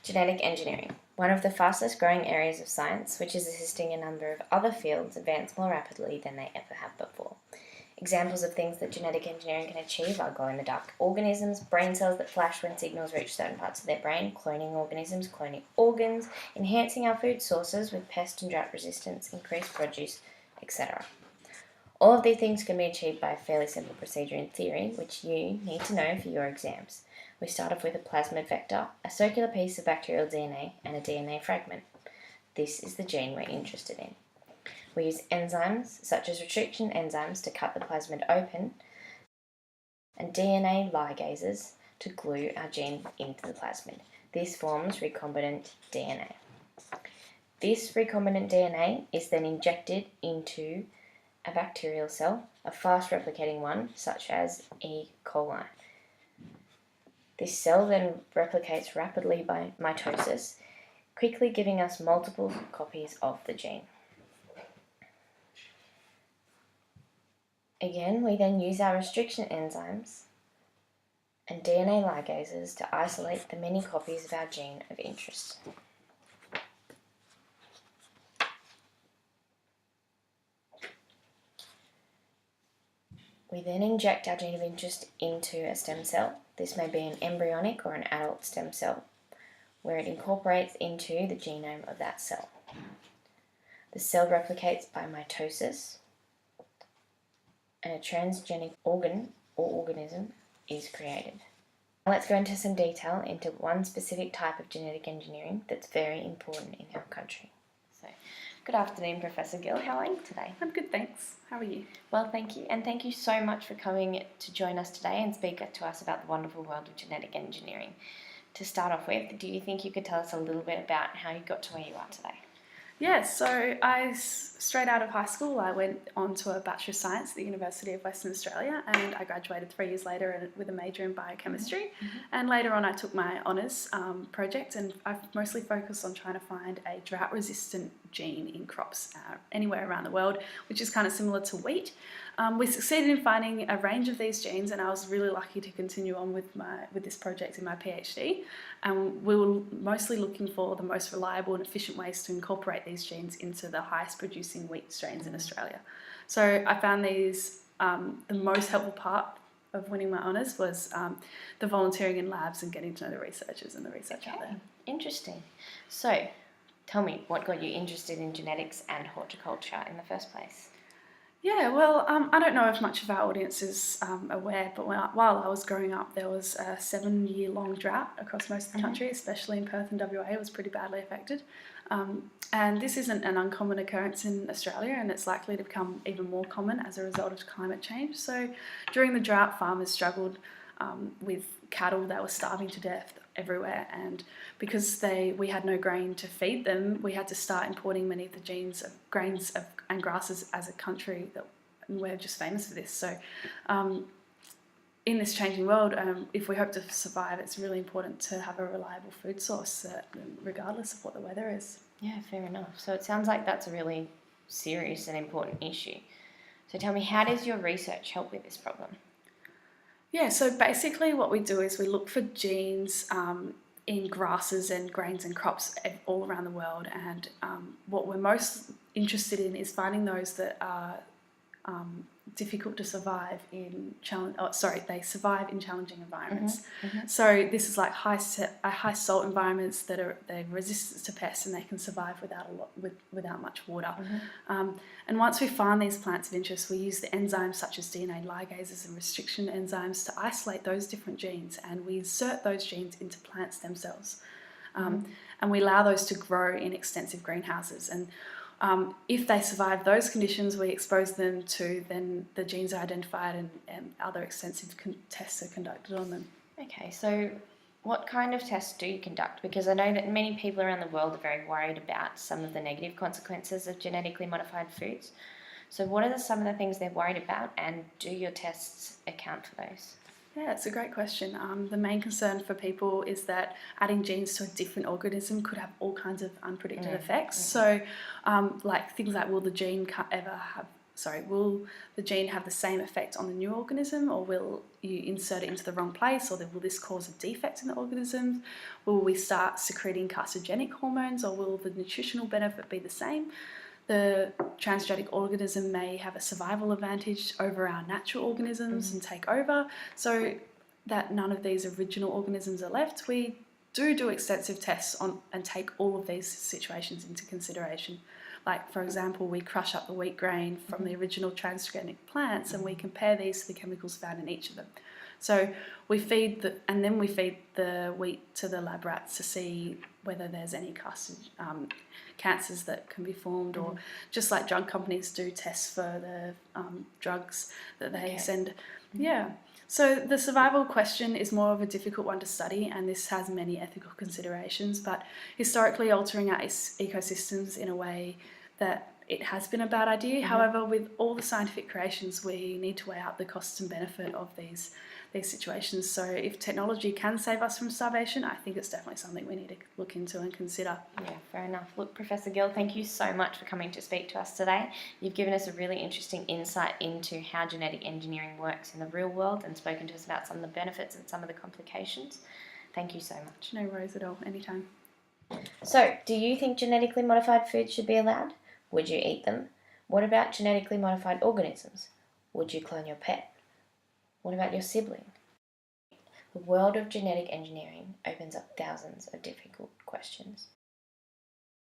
Genetic engineering, one of the fastest growing areas of science, which is assisting a number of other fields advance more rapidly than they ever have before. Examples of things that genetic engineering can achieve are glow-in-the-dark organisms, brain cells that flash when signals reach certain parts of their brain, cloning organisms, cloning organs, enhancing our food sources with pest and drought resistance, increased produce, etc. All of these things can be achieved by a fairly simple procedure in theory, which you need to know for your exams. We start off with a plasmid vector, a circular piece of bacterial DNA, and a DNA fragment. This is the gene we're interested in. We use enzymes, such as restriction enzymes, to cut the plasmid open, and DNA ligases to glue our gene into the plasmid. This forms recombinant DNA. This recombinant DNA is then injected into a bacterial cell, a fast-replicating one, such as E. coli. This cell then replicates rapidly by mitosis, quickly giving us multiple copies of the gene. Again, we then use our restriction enzymes and DNA ligases to isolate the many copies of our gene of interest. We then inject our gene of interest into a stem cell. This may be an embryonic or an adult stem cell, where it incorporates into the genome of that cell. The cell replicates by mitosis, and a transgenic organ or organism is created. Now let's go into some detail into one specific type of genetic engineering that's very important in our country. So, good afternoon, Professor Gill. How are you today? I'm good, thanks. How are you? Well, thank you, and thank you so much for coming to join us today and speak to us about the wonderful world of genetic engineering. To start off with, do you think you could tell us a little bit about how you got to where you are today? Yeah, so straight out of high school, I went on to a Bachelor of Science at the University of Western Australia, and I graduated 3 years later with a major in biochemistry. And later on I took my honours project, and I've mostly focused on trying to find a drought-resistant gene in crops anywhere around the world, which is kind of similar to wheat. We succeeded in finding a range of these genes, and I was really lucky to continue on with this project in my PhD. And we were mostly looking for the most reliable and efficient ways to incorporate these genes into the highest producing wheat strains in Australia. So I found these, the most helpful part of winning my honours was the volunteering in labs and getting to know the researchers and the research out there. Interesting. So tell me, what got you interested in genetics and horticulture in the first place? Yeah, well, I don't know if much of our audience is aware, but while I was growing up, there was a 7-year-long drought across most of the country, especially in Perth and WA. It was pretty badly affected. And this isn't an uncommon occurrence in Australia, and it's likely to become even more common as a result of climate change. So during the drought, farmers struggled with cattle. They were starving to death everywhere, and because we had no grain to feed them, we had to start importing many of the genes of grains and grasses as a country, and we're just famous for this. So in this changing world, if we hope to survive, it's really important to have a reliable food source, regardless of what the weather is. Yeah, fair enough. So it sounds like that's a really serious and important issue. So tell me, how does your research help with this problem? Yeah, so basically what we do is we look for genes in grasses and grains and crops all around the world, and what we're most interested in is finding those that are difficult to survive in they survive in challenging environments. So this is like high salt environments they're resistant to pests, and they can survive without much water. And once we find these plants of interest, we use the enzymes such as DNA ligases and restriction enzymes to isolate those different genes, and we insert those genes into plant stem cells. And we allow those to grow in extensive greenhouses. And if they survive those conditions, we expose them to, then the genes are identified, and other extensive tests are conducted on them. Okay, so what kind of tests do you conduct? Because I know that many people around the world are very worried about some of the negative consequences of genetically modified foods. So what are some of the things they're worried about, and do your tests account for those? Yeah, it's a great question. The main concern for people is that adding genes to a different organism could have all kinds of unpredicted effects. So like things like, will the gene ever have will the gene have the same effect on the new organism, or will you insert it into the wrong place, or will this cause a defect in the organism? Will we start secreting carcinogenic hormones, or will the nutritional benefit be the same? The transgenic organism may have a survival advantage over our natural organisms and take over, so that none of these original organisms are left. We do extensive tests on and take all of these situations into consideration. Like, for example, we crush up the wheat grain from the original transgenic plants and we compare these to the chemicals found in each of them. So we feed the wheat to the lab rats to see whether there's any cancers that can be formed, or just like drug companies do tests for the drugs that they send. Yeah. So the survival question is more of a difficult one to study, and this has many ethical considerations, but historically altering our ecosystems in a way that it has been a bad idea. However, with all the scientific creations, we need to weigh out the costs and benefit of these situations. So if technology can save us from starvation, I think it's definitely something we need to look into and consider. Yeah, fair enough. Look, Professor Gill, thank you so much for coming to speak to us today. You've given us a really interesting insight into how genetic engineering works in the real world and spoken to us about some of the benefits and some of the complications. Thank you so much. No worries at all, anytime. So, do you think genetically modified foods should be allowed? Would you eat them? What about genetically modified organisms? Would you clone your pet? What about your sibling? The world of genetic engineering opens up thousands of difficult questions.